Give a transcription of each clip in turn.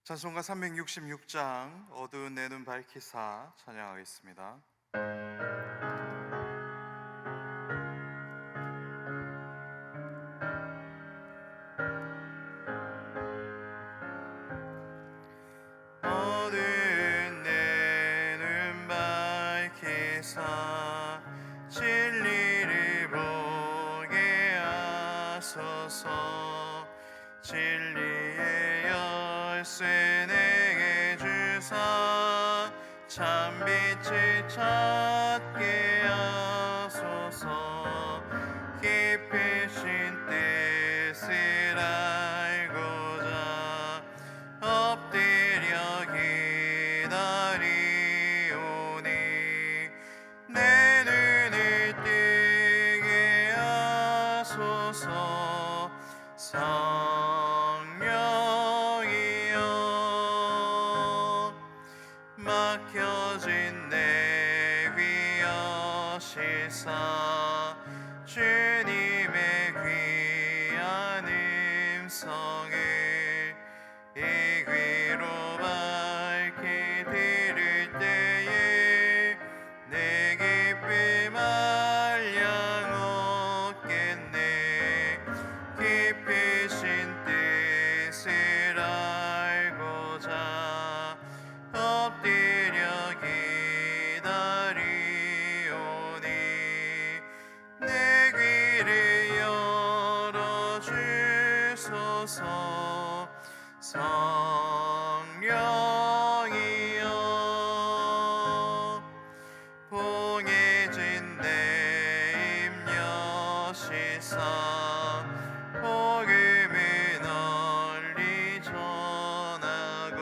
찬송가 366장 어두운 내 눈 밝히사 찬양하겠습니다. 어두운 내 눈 밝히사 진리를 보게 하소서. 진리의 열쇠 내게 주사 참빛을 찾게 하소서. 깊으신 뜻을 알고자 엎드려 기다리오니 내 눈을 뜨게 하소서. 성령이여 막혀진 내 위여시사 주님의 귀한 음성을 이 귀로 밝히 들을 때에 내 기쁨 한량 얻겠네. 깊으신 뜻을 알고자 엎드려 기다리오니 내 귀를 열어주소서. 성령이여 봉해진 내 입 여시사 복음을 널리 전하고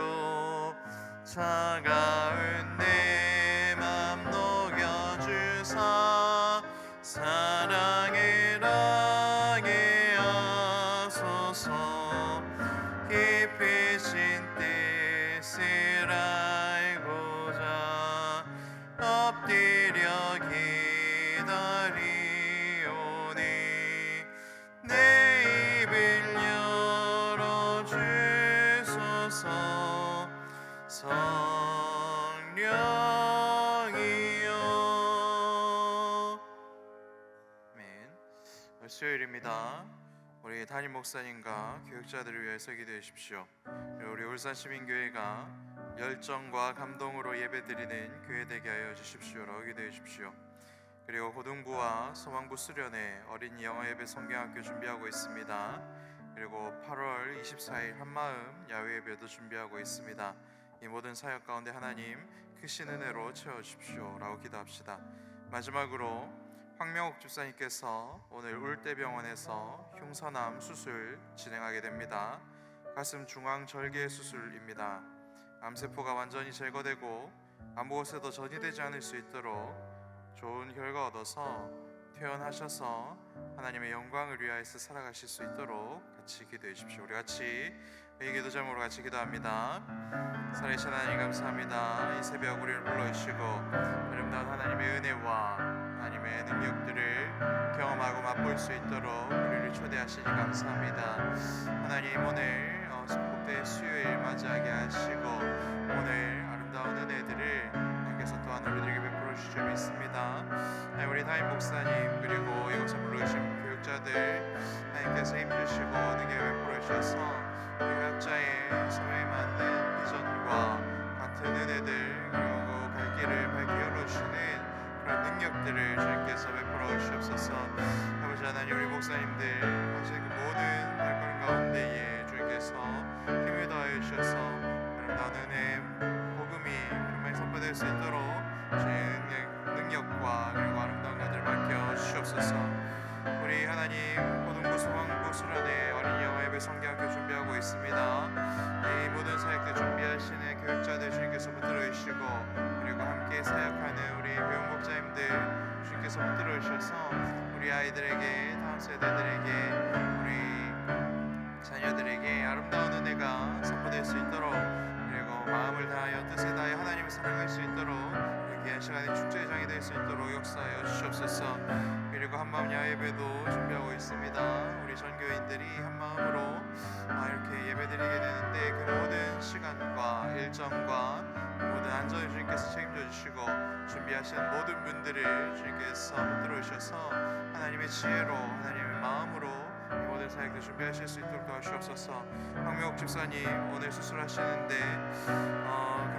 차가운 내 맘 녹여주사 사랑을 하게 하소서. 깊으신 뜻을 알고자 엎드려 기다리오니 내 입을 열어주소서. 성령이여. 아멘. 수요일입니다. 우리 담임 목사님과 교육자들을 위해서 기도해 주십시오. 우리 울산시민교회가 열정과 감동으로 예배드리는 교회 되게 하여 주십시오라고 기도해 주십시오. 그리고 고등부와 소망부 수련회 어린이 영어예배 성경학교 준비하고 있습니다. 그리고 8월 24일 한마음 야외예배도 준비하고 있습니다. 이 모든 사역 가운데 하나님 크신 은혜로 채워주십시오라고 기도합시다. 마지막으로 황명옥 집사님께서 오늘 울대병원에서 흉선암 수술 진행하게 됩니다. 가슴 중앙 절개 수술입니다. 암세포가 완전히 제거되고 아무 곳에도 전이되지 않을 수 있도록 좋은 결과 얻어서 퇴원하셔서 하나님의 영광을 위하여서 살아가실 수 있도록 같이 기도해 주십시오. 우리 같이 이 기도 제목으로 같이 기도합니다. 살아계신 하나님 감사합니다. 이 새벽 우리를 불러주시고 아름다운 하나님의 은혜와 하나님의 능력들을 경험하고 맛볼 수 있도록 우리를 초대하시니 감사합니다. 하나님 오늘 축복된 수요일 맞이하게 하시고 오늘 아름다운 은혜들을 하나님께서 또한 우리들에게 베풀어 주실 줄 믿습니다. 우리 담임 목사님 그리고 이곳에 불러주신 교육자들 하나님께서 힘주시고 능력 베풀어 주셔서 우리 각자의 소명에 맞는 비전과 같은 은혜들 그리고 갈 길을 밝게 열어주시는 그런 능력들을 주님께서 베풀어 주시옵소서. 아버지 하나님 우리 목사님들 하시는 그 모든 발걸음 가운데에 주님께서 힘을 더하여 주셔서 아름다운 은혜 복음이 정말 선포될 수 있도록 주의 능력과 그리고 아름다운 것들을 맡겨 주시옵소서. 우리 하나님 고등부 소망부 수련회 어린이 영어예배 성경학교 준비하고 있습니다. 이 모든 사역들 준비하시는 교육자들 주님께서 붙들어 주시고 그리고 함께 사역하는 우리 교육목자님들 주님께서 붙들어 주셔서 우리 아이들에게 다음 세대들에게 우리 자녀들에게 아름다운 은혜가 선포될 수 있도록 그리고 마음을 다하여 뜻을 다하여 하나님을 사랑할 수 있도록 귀한 시간에 축제장이 될 수 있도록 역사하여 주시옵소서. 그리고 한마음 야예배도 준비하고 있습니다. 우리 전교인들이 한마음으로 이렇게 예배드리게 되는데 그 모든 시간 주시고 준비하시는 모든 분들을 주님께서 붙들어 주셔서 하나님의 지혜로 하나님의 마음으로 이 모든 사역을 준비하실 수 있도록 도와주시옵소서. 황명옥 집사님 오늘 수술하시는데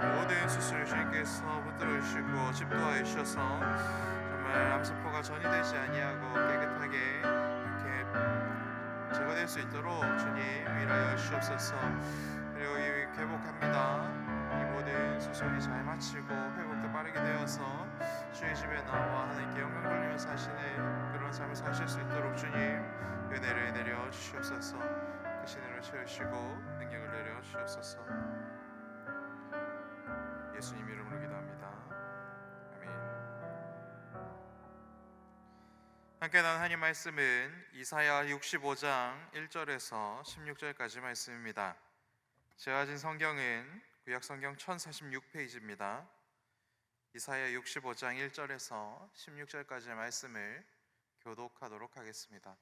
그 모든 수술을 주님께서 붙들어 주시고 집도하여 주셔서 정말 암세포가 전이되지 아니하고 깨끗하게 이렇게 제거될 수 있도록 주님 위하여 주시옵소서. 그리고 이 회복합니다. 이 모든 수술이 잘 마치고 회복도 빠르게 되어서 주의 집에 나와 하나님께 영광 돌리며 사시는 그런 삶을 사실 수 있도록 주님 은혜를 내려 주시옵소서. 그 신으로 채우시고 능력을 내려 주시옵소서. 예수님 이름으로 기도합니다. 아멘. 함께 나눈 하나님 말씀은 이사야 65장 1절에서 16절까지 말씀입니다. 제가 가진 성경은 구약성경 1046페이지입니다. 이사야 65장 1절에서 16절까지의 말씀을 교독하도록 하겠습니다.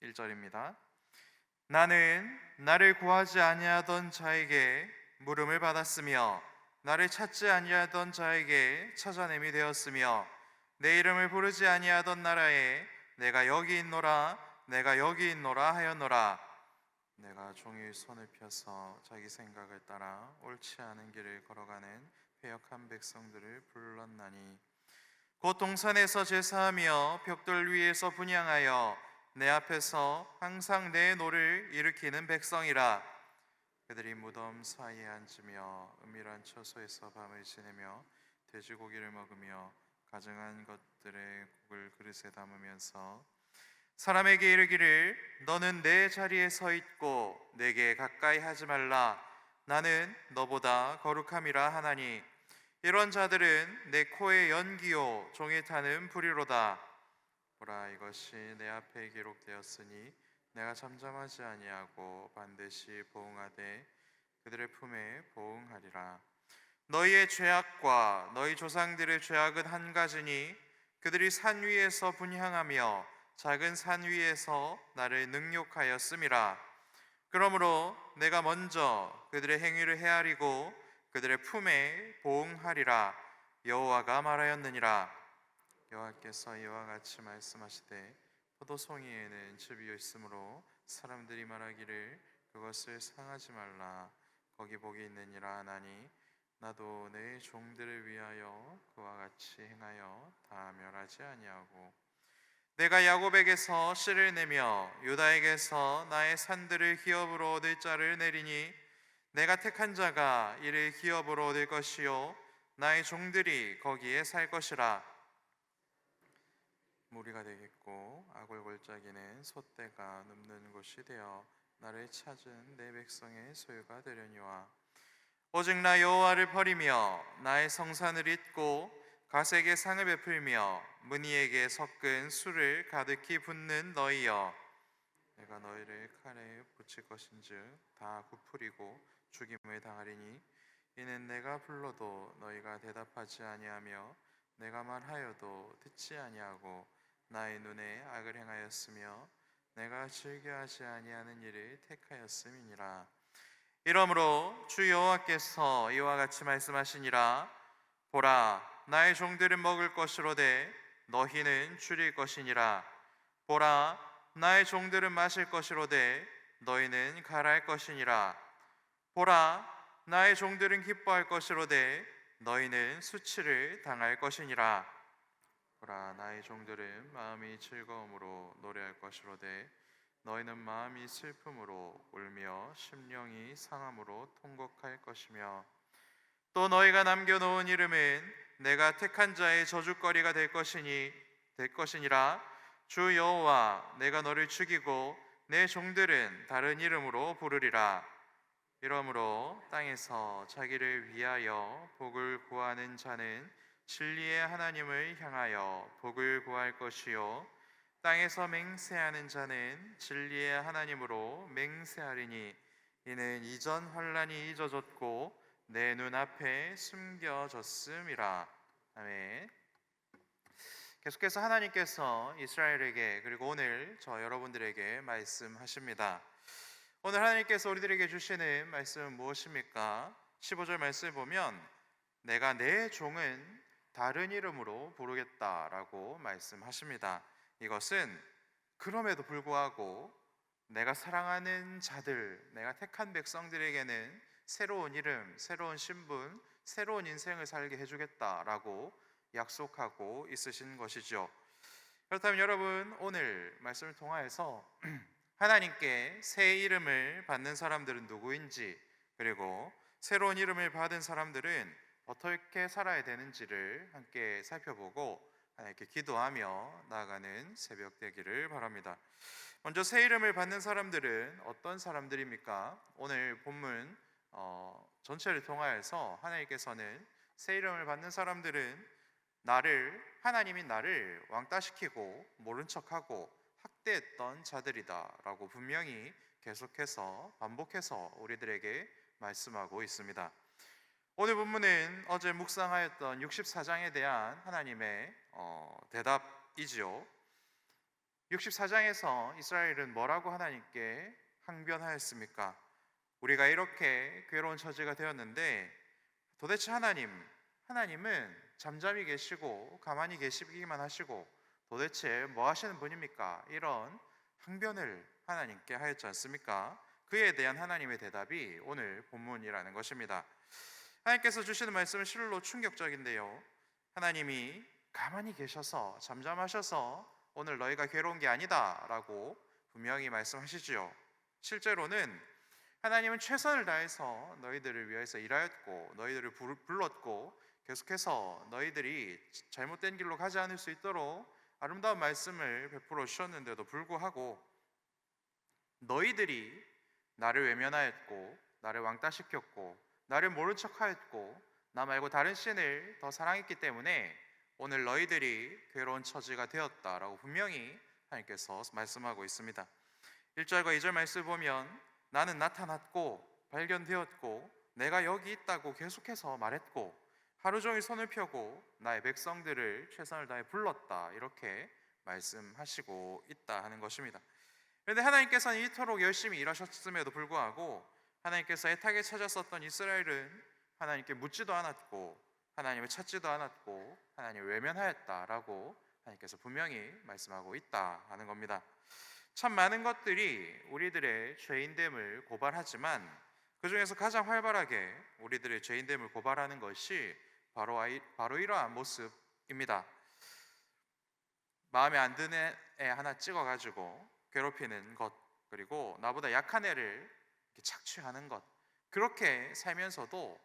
(1절입니다) 나는 나를 구하지 아니하던 자에게 물음을 받았으며 나를 찾지 아니하던 자에게 찾아냄이 되었으며 내 이름을 부르지 아니하던 나라에 내가 여기 있노라 내가 여기 있노라 하였노라. 내가 종일 손을 펴서 자기 생각을 따라 옳지 않은 길을 걸어가는 패역한 백성들을 불렀나니 곧 동산에서 제사하며 벽돌 위에서 분향하여 내 앞에서 항상 내 노를 일으키는 백성이라. 그들이 무덤 사이에 앉으며 은밀한 처소에서 밤을 지내며 돼지고기를 먹으며 가증한 것들의 국을 그릇에 담으면서 사람에게 이르기를 너는 내 자리에 서 있고 내게 가까이 하지 말라 나는 너보다 거룩함이라 하나니 이런 자들은 내 코의 연기요 종이 타는 불이로다. 보라 이것이 내 앞에 기록되었으니 내가 잠잠하지 아니하고 반드시 보응하되 그들의 품에 보응하리라. 너희의 죄악과 너희 조상들의 죄악은 한 가지니 그들이 산 위에서 분향하며 작은 산 위에서 나를 능욕하였음이라. 그러므로 내가 먼저 그들의 행위를 헤아리고 그들의 품에 보응하리라. 여호와가 말하였느니라. 여호와께서 이와 같이 말씀하시되 포도송이에는 즙이 있으므로 사람들이 말하기를 그것을 상하지 말라 거기 복이 있느니라 하나니 나도 내 종들을 위하여 그와 같이 행하여 다 멸하지 아니하고 내가 야곱에게서 씨를 내며 유다에게서 나의 산들을 기업으로 얻을 자를 내리니 내가 택한 자가 이를 기업으로 얻을 것이요 나의 종들이 거기에 살 것이라. 무리가 되겠고 아골골짜기는 솥대가 눕는 곳이 되어 나를 찾은 내 백성의 소유가 되려니와 오직 나 여호와를 버리며 나의 성산을 잇고 가색의 상을 베풀며 무니에게 섞은 술을 가득히 붓는 너희여 내가 너희를 칼에 붙일 것인즉 다 굽으리고 죽임을 당하리니 이는 내가 불러도 너희가 대답하지 아니하며 내가 말하여도 듣지 아니하고 나의 눈에 악을 행하였으며 내가 즐겨하지 아니하는 일을 택하였음이니라. 이러므로 주 여호와께서 이와 같이 말씀하시니라. 보라 나의 종들은 먹을 것이로되 너희는 줄일 것이니라. 보라 나의 종들은 마실 것이로되 너희는 갈할 것이니라. 보라 나의 종들은 기뻐할 것이로되 너희는 수치를 당할 것이니라. 보라 나의 종들은 마음이 즐거움으로 노래할 것이로되 너희는 마음이 슬픔으로 울며 심령이 상함으로 통곡할 것이며 또 너희가 남겨놓은 이름은 내가 택한 자의 저주거리가 될 것이니라. 주 여호와 내가 너를 죽이고 내 종들은 다른 이름으로 부르리라. 이러므로 땅에서 자기를 위하여 복을 구하는 자는 진리의 하나님을 향하여 복을 구할 것이요 땅에서 맹세하는 자는 진리의 하나님으로 맹세하리니 이는 이전 환난이 잊어졌고 내 눈앞에 숨겨졌음이라. 아멘. 계속해서 하나님께서 이스라엘에게 그리고 오늘 저 여러분들에게 말씀하십니다. 오늘 하나님께서 우리들에게 주시는 말씀은 무엇입니까? 15절 말씀을 보면 내가 내 종은 다른 이름으로 부르겠다라고 말씀하십니다. 이것은 그럼에도 불구하고 내가 사랑하는 자들, 내가 택한 백성들에게는 새로운 이름, 새로운 신분, 새로운 인생을 살게 해주겠다라고 약속하고 있으신 것이죠. 그렇다면 여러분, 오늘 말씀을 통하여서 하나님께 새 이름을 받는 사람들은 누구인지, 그리고 새로운 이름을 받은 사람들은 어떻게 살아야 되는지를 함께 살펴보고 하나님께 기도하며 나아가는 새벽 되기를 바랍니다. 먼저 새 이름을 받는 사람들은 어떤 사람들입니까? 오늘 본문 전체를 통하여서 하나님께서는 새 이름을 받는 사람들은 하나님이 나를 왕따시키고 모른 척하고 학대했던 자들이다라고 분명히 계속해서 반복해서 우리들에게 말씀하고 있습니다. 오늘 본문은 어제 묵상하였던 64장에 대한 하나님의 대답이지요. 64장에서 이스라엘은 뭐라고 하나님께 항변하였습니까? 우리가 이렇게 괴로운 처지가 되었는데 도대체 하나님은 잠잠히 계시고 가만히 계시기만 하시고 도대체 뭐 하시는 분입니까? 이런 항변을 하나님께 하였지 않습니까? 그에 대한 하나님의 대답이 오늘 본문이라는 것입니다. 하나님께서 주시는 말씀은 실로 충격적인데요. 하나님이 가만히 계셔서 잠잠하셔서 오늘 너희가 괴로운 게 아니다 라고 분명히 말씀하시지요. 실제로는 하나님은 최선을 다해서 너희들을 위해서 일하였고 너희들을 불렀고 계속해서 너희들이 잘못된 길로 가지 않을 수 있도록 아름다운 말씀을 베풀어 주셨는데도 불구하고 너희들이 나를 외면하였고 나를 왕따시켰고 나를 모른 척하였고 나 말고 다른 신을 더 사랑했기 때문에 오늘 너희들이 괴로운 처지가 되었다라고 분명히 하나님께서 말씀하고 있습니다. 1절과 2절 말씀을 보면 나는 나타났고 발견되었고 내가 여기 있다고 계속해서 말했고 하루 종일 손을 펴고 나의 백성들을 최선을 다해 불렀다 이렇게 말씀하시고 있다 하는 것입니다. 그런데 하나님께서는 이토록 열심히 일하셨음에도 불구하고 하나님께서 애타게 찾았었던 이스라엘은 하나님께 묻지도 않았고 하나님을 찾지도 않았고 하나님을 외면하였다라고 하나님께서 분명히 말씀하고 있다 하는 겁니다. 참 많은 것들이 우리들의 죄인됨을 고발하지만 그 중에서 가장 활발하게 우리들의 죄인됨을 고발하는 것이 바로 이러한 모습입니다. 마음에 안 드는 애 하나 찍어가지고 괴롭히는 것, 그리고 나보다 약한 애를 착취하는 것, 그렇게 살면서도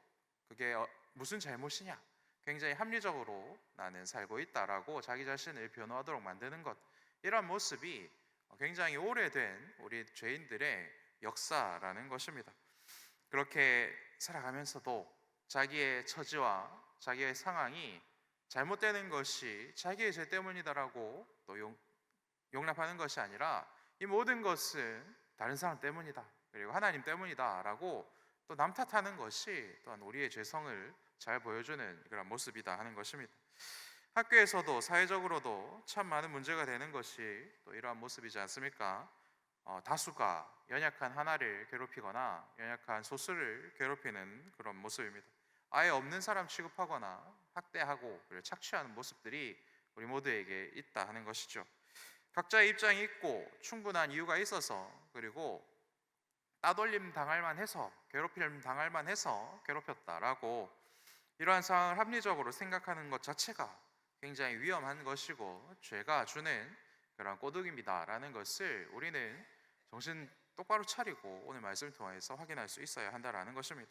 그게 무슨 잘못이냐, 굉장히 합리적으로 나는 살고 있다라고 자기 자신을 변호하도록 만드는 것, 이런 모습이 굉장히 오래된 우리 죄인들의 역사라는 것입니다. 그렇게 살아가면서도 자기의 처지와 자기의 상황이 잘못되는 것이 자기의 죄 때문이다라고 또 용납하는 것이 아니라 이 모든 것은 다른 사람 때문이다, 그리고 하나님 때문이다라고 또 남 탓하는 것이 또한 우리의 죄성을 잘 보여주는 그런 모습이다 하는 것입니다. 학교에서도 사회적으로도 참 많은 문제가 되는 것이 또 이러한 모습이지 않습니까? 다수가 연약한 하나를 괴롭히거나 연약한 소수를 괴롭히는 그런 모습입니다. 아예 없는 사람 취급하거나 학대하고 그리고 착취하는 모습들이 우리 모두에게 있다 하는 것이죠. 각자의 입장이 있고 충분한 이유가 있어서, 그리고 따돌림 당할만 해서, 괴롭힘 당할만 해서 괴롭혔다라고 이러한 상황을 합리적으로 생각하는 것 자체가 굉장히 위험한 것이고 죄가 주는 그런 꼬둑입니다라는 것을 우리는 정신 똑바로 차리고 오늘 말씀을 통해서 확인할 수 있어야 한다라는 것입니다.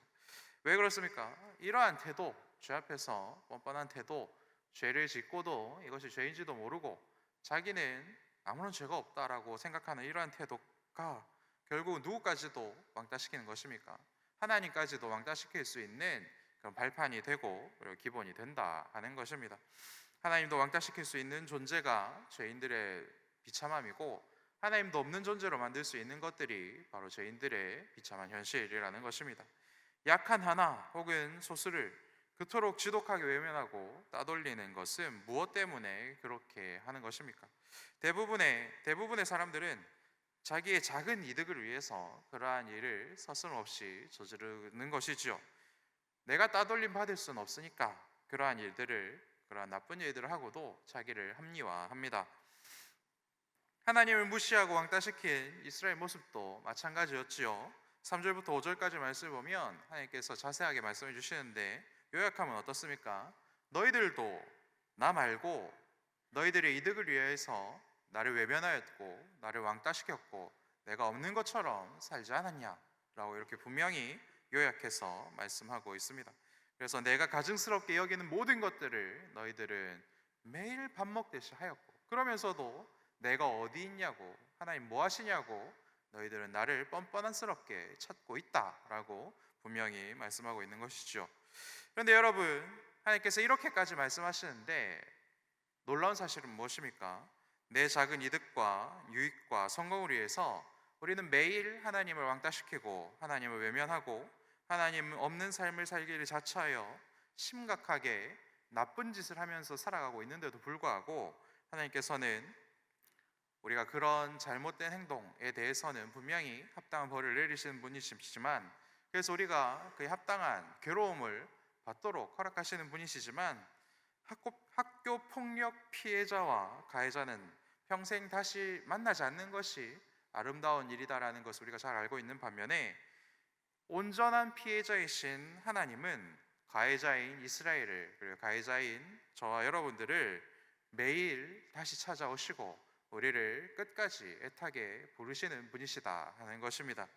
왜 그렇습니까? 이러한 태도, 죄 앞에서 뻔뻔한 태도, 죄를 짓고도 이것이 죄인지도 모르고 자기는 아무런 죄가 없다라고 생각하는 이러한 태도가 결국 누구까지도 왕따시키는 것입니까? 하나님까지도 왕따시킬 수 있는 그런 발판이 되고 그리고 기본이 된다 하는 것입니다. 하나님도 왕따시킬 수 있는 존재가 죄인들의 비참함이고 하나님도 없는 존재로 만들 수 있는 것들이 바로 죄인들의 비참한 현실이라는 것입니다. 약한 하나 혹은 소수를 그토록 지독하게 외면하고 따돌리는 것은 무엇 때문에 그렇게 하는 것입니까? 대부분의 사람들은 자기의 작은 이득을 위해서 그러한 일을 서슴없이 저지르는 것이지요. 내가 따돌림 받을 수는 없으니까 그러한 나쁜 일들을 하고도 자기를 합리화합니다. 하나님을 무시하고 왕따시킨 이스라엘 모습도 마찬가지였지요. 3절부터 5절까지 말씀을 보면 하나님께서 자세하게 말씀해 주시는데, 요약하면 어떻습니까? 너희들도 나 말고 너희들의 이득을 위해서 나를 외면하였고 나를 왕따시켰고 내가 없는 것처럼 살지 않았냐? 라고 이렇게 분명히 요약해서 말씀하고 있습니다. 그래서 내가 가증스럽게 여기는 모든 것들을 너희들은 매일 밥 먹듯이 하였고, 그러면서도 내가 어디 있냐고, 하나님 뭐 하시냐고 너희들은 나를 뻔뻔한스럽게 찾고 있다라고 분명히 말씀하고 있는 것이죠. 그런데 여러분, 하나님께서 이렇게까지 말씀하시는데 놀라운 사실은 무엇입니까? 내 작은 이득과 유익과 성공을 위해서 우리는 매일 하나님을 왕따시키고 하나님을 외면하고 하나님 없는 삶을 살기를 자처하여 심각하게 나쁜 짓을 하면서 살아가고 있는데도 불구하고, 하나님께서는 우리가 그런 잘못된 행동에 대해서는 분명히 합당한 벌을 내리시는 분이시지만, 그래서 우리가 그에 합당한 괴로움을 받도록 허락하시는 분이시지만, 학교 폭력 피해자와 가해자는 평생 다시 만나지 않는 것이 아름다운 일이다라는 것을 우리가 잘 알고 있는 반면에, 온전한 피해자이신 하나님은 가해자인 이스라엘을, 그리고 가해자인 저와 여러분들을 매일 다시 찾아오시고 우리를 끝까지 애타게 부르시는 분이시다 하는 것입니다.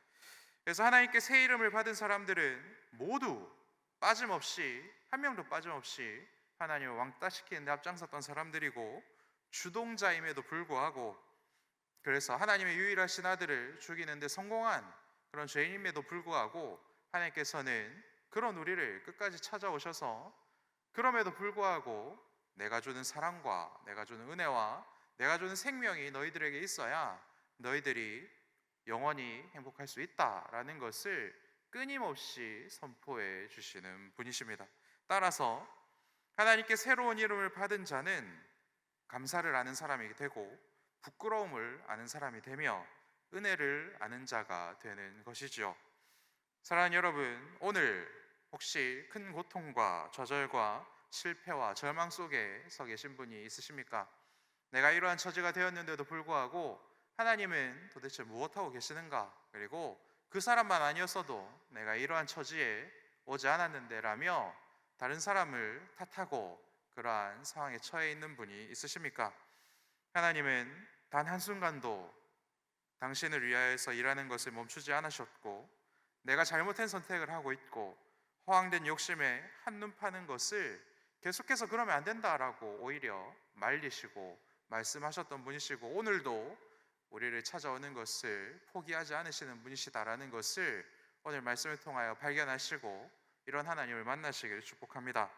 그래서 하나님께 새 이름을 받은 사람들은 모두 빠짐없이, 한 명도 빠짐없이 하나님을 왕따시키는 데 앞장섰던 사람들이고, 주동자임에도 불구하고, 그래서 하나님의 유일하신 아들을 죽이는 데 성공한 그런 죄인임에도 불구하고 하나님께서는 그런 우리를 끝까지 찾아오셔서, 그럼에도 불구하고 내가 주는 사랑과 내가 주는 은혜와 내가 주는 생명이 너희들에게 있어야 너희들이 영원히 행복할 수 있다라는 것을 끊임없이 선포해 주시는 분이십니다. 따라서 하나님께 새로운 이름을 받은 자는 감사를 아는 사람이 되고 부끄러움을 아는 사람이 되며 은혜를 아는 자가 되는 것이죠. 사랑하는 여러분, 오늘 혹시 큰 고통과 좌절과 실패와 절망 속에 서 계신 분이 있으십니까? 내가 이러한 처지가 되었는데도 불구하고 하나님은 도대체 무엇하고 계시는가? 그리고 그 사람만 아니었어도 내가 이러한 처지에 오지 않았는데 라며 다른 사람을 탓하고 그러한 상황에 처해 있는 분이 있으십니까? 하나님은 단 한순간도 당신을 위하여서 일하는 것을 멈추지 않으셨고, 내가 잘못된 선택을 하고 있고 허황된 욕심에 한눈 파는 것을 계속해서 그러면 안 된다라고 오히려 말리시고 말씀하셨던 분이시고, 오늘도 우리를 찾아오는 것을 포기하지 않으시는 분이시다라는 것을 오늘 말씀을 통하여 발견하시고 이런 하나님을 만나시기를 축복합니다.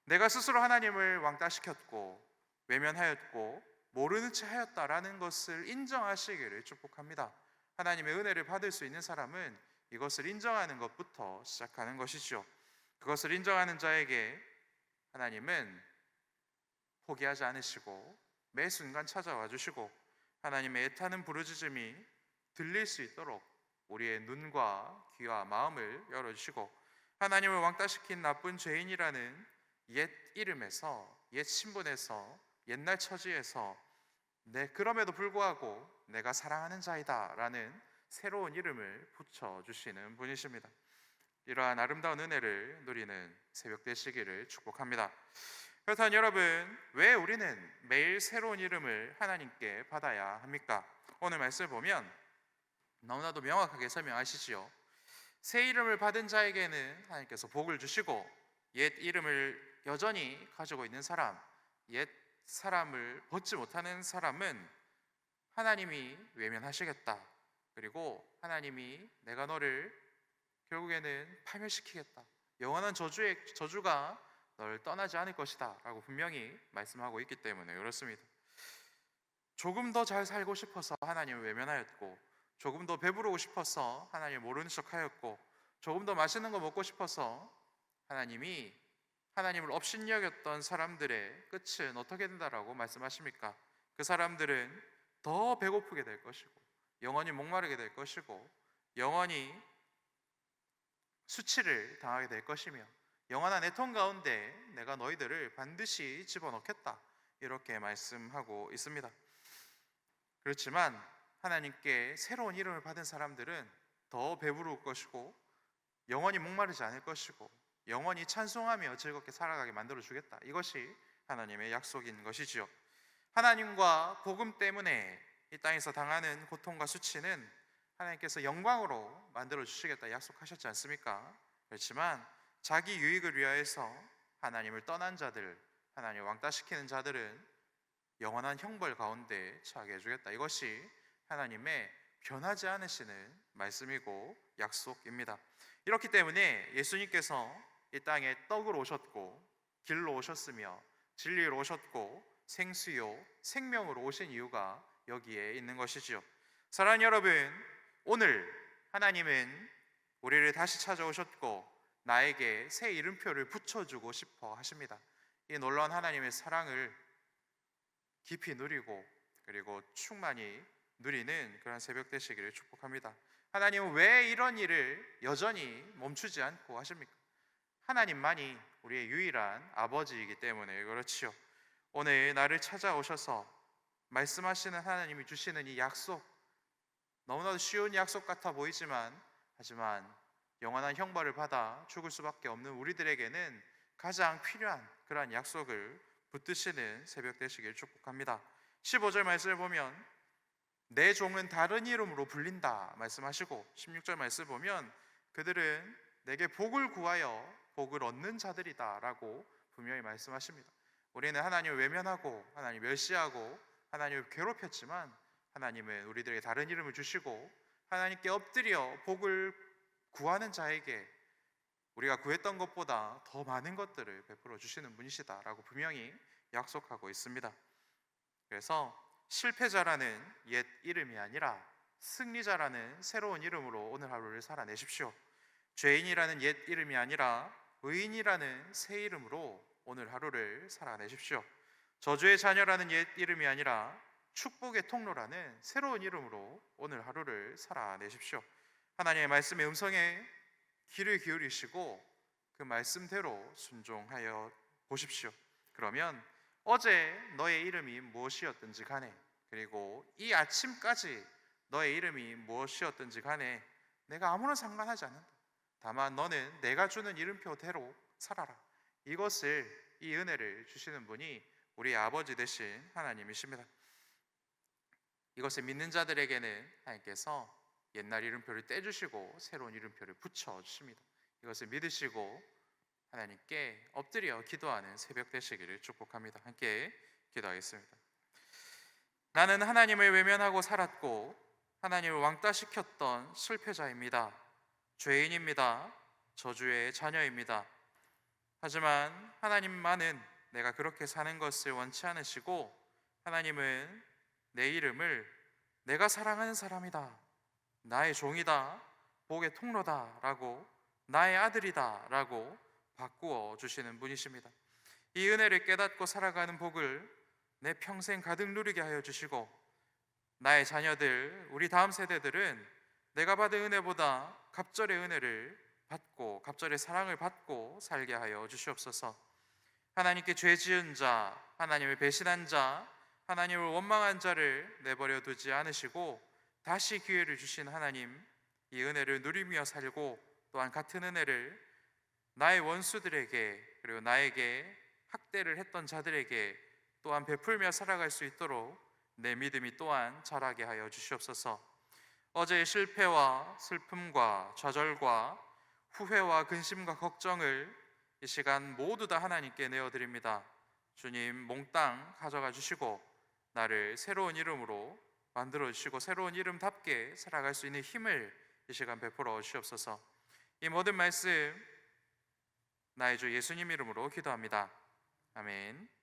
내가 스스로 하나님을 왕따시켰고 외면하였고 모르는 채 하였다라는 것을 인정하시기를 축복합니다. 하나님의 은혜를 받을 수 있는 사람은 이것을 인정하는 것부터 시작하는 것이죠. 그것을 인정하는 자에게 하나님은 포기하지 않으시고 매 순간 찾아와 주시고 하나님의 애타는 부르짖음이 들릴 수 있도록 우리의 눈과 귀와 마음을 열어주시고, 하나님을 왕따시킨 나쁜 죄인이라는 옛 이름에서, 옛 신분에서, 옛날 처지에서 그럼에도 불구하고 내가 사랑하는 자이다 라는 새로운 이름을 붙여주시는 분이십니다. 이러한 아름다운 은혜를 누리는 새벽 되시기를 축복합니다. 그렇다면 여러분, 왜 우리는 매일 새로운 이름을 하나님께 받아야 합니까? 오늘 말씀을 보면 너무나도 명확하게 설명하시지요. 새 이름을 받은 자에게는 하나님께서 복을 주시고, 옛 이름을 여전히 가지고 있는 사람, 옛 사람을 벗지 못하는 사람은 하나님이 외면하시겠다, 그리고 하나님이 내가 너를 결국에는 파멸시키겠다, 영원한 저주가 너를 떠나지 않을 것이다 라고 분명히 말씀하고 있기 때문에 그렇습니다. 조금 더 잘 살고 싶어서 하나님을 외면하였고, 조금 더 배부르고 싶어서 하나님을 모르는 척하였고, 조금 더 맛있는 거 먹고 싶어서 하나님이 하나님을 업신여겼던 사람들의 끝은 어떻게 된다라고 말씀하십니까? 그 사람들은 더 배고프게 될 것이고 영원히 목마르게 될 것이고 영원히 수치를 당하게 될 것이며 영원한 애통 가운데 내가 너희들을 반드시 집어넣겠다, 이렇게 말씀하고 있습니다. 그렇지만 하나님께 새로운 이름을 받은 사람들은 더 배부를 것이고 영원히 목마르지 않을 것이고 영원히 찬송하며 즐겁게 살아가게 만들어 주겠다, 이것이 하나님의 약속인 것이지요. 하나님과 복음 때문에 이 땅에서 당하는 고통과 수치는 하나님께서 영광으로 만들어 주시겠다 약속하셨지 않습니까? 그렇지만 자기 유익을 위하여서 하나님을 떠난 자들, 하나님을 왕따시키는 자들은 영원한 형벌 가운데 처하게 해주겠다, 이것이 하나님의 변하지 않으시는 말씀이고 약속입니다. 이렇기 때문에 예수님께서 이 땅에 떡으로 오셨고 길로 오셨으며 진리로 오셨고 생수요 생명으로 오신 이유가 여기에 있는 것이지요. 사랑하는 여러분, 오늘 하나님은 우리를 다시 찾아오셨고 나에게 새 이름표를 붙여주고 싶어 하십니다. 이 놀라운 하나님의 사랑을 깊이 누리고 그리고 충만히 누리는 그런 새벽 되시기를 축복합니다. 하나님은 왜 이런 일을 여전히 멈추지 않고 하십니까? 하나님만이 우리의 유일한 아버지이기 때문에 그렇지요. 오늘 나를 찾아오셔서 말씀하시는 하나님이 주시는 이 약속, 너무나도 쉬운 약속 같아 보이지만 하지만 영원한 형벌을 받아 죽을 수밖에 없는 우리들에게는 가장 필요한 그러한 약속을 붙드시는 새벽 되시길 축복합니다. 15절 말씀을 보면 내 종은 다른 이름으로 불린다 말씀하시고 16절 말씀을 보면 그들은 내게 복을 구하여 복을 얻는 자들이다 라고 분명히 말씀하십니다. 우리는 하나님을 외면하고 하나님 멸시하고 하나님을 괴롭혔지만 하나님은 우리들에게 다른 이름을 주시고 하나님께 엎드려 복을 구하는 자에게 우리가 구했던 것보다 더 많은 것들을 베풀어 주시는 분이시다라고 분명히 약속하고 있습니다. 그래서 실패자라는 옛 이름이 아니라 승리자라는 새로운 이름으로 오늘 하루를 살아내십시오. 죄인이라는 옛 이름이 아니라 의인이라는 새 이름으로 오늘 하루를 살아내십시오. 저주의 자녀라는 옛 이름이 아니라 축복의 통로라는 새로운 이름으로 오늘 하루를 살아내십시오. 하나님의 말씀의 음성에 귀를 기울이시고 그 말씀대로 순종하여 보십시오. 그러면 어제 너의 이름이 무엇이었든지 간에 그리고 이 아침까지 너의 이름이 무엇이었든지 간에 내가 아무런 상관하지 않는다. 다만 너는 내가 주는 이름표대로 살아라. 이것을, 이 은혜를 주시는 분이 우리 아버지 되신 하나님이십니다. 이것을 믿는 자들에게는 하나님께서 옛날 이름표를 떼주시고 새로운 이름표를 붙여주십니다. 이것을 믿으시고 하나님께 엎드려 기도하는 새벽 되시기를 축복합니다. 함께 기도하겠습니다. 나는 하나님을 외면하고 살았고 하나님을 왕따시켰던 실패자입니다. 죄인입니다. 저주의 자녀입니다. 하지만 하나님만은 내가 그렇게 사는 것을 원치 않으시고 하나님은 내 이름을 내가 사랑하는 사람이다, 나의 종이다, 복의 통로다 라고, 나의 아들이다 라고 바꾸어 주시는 분이십니다. 이 은혜를 깨닫고 살아가는 복을 내 평생 가득 누리게 하여 주시고 나의 자녀들, 우리 다음 세대들은 내가 받은 은혜보다 갑절의 은혜를 받고 갑절의 사랑을 받고 살게 하여 주시옵소서. 하나님께 죄 지은 자, 하나님을 배신한 자, 하나님을 원망한 자를 내버려 두지 않으시고 다시 기회를 주신 하나님, 이 은혜를 누리며 살고 또한 같은 은혜를 나의 원수들에게 그리고 나에게 학대를 했던 자들에게 또한 베풀며 살아갈 수 있도록 내 믿음이 또한 자라게 하여 주시옵소서. 어제의 실패와 슬픔과 좌절과 후회와 근심과 걱정을 이 시간 모두 다 하나님께 내어드립니다. 주님, 몽땅 가져가 주시고 나를 새로운 이름으로 만들어 주시고 새로운 이름답게 살아갈 수 있는 힘을 이 시간 베풀어 주시옵소서. 이 모든 말씀 나의 주 예수님 이름으로 기도합니다. 아멘.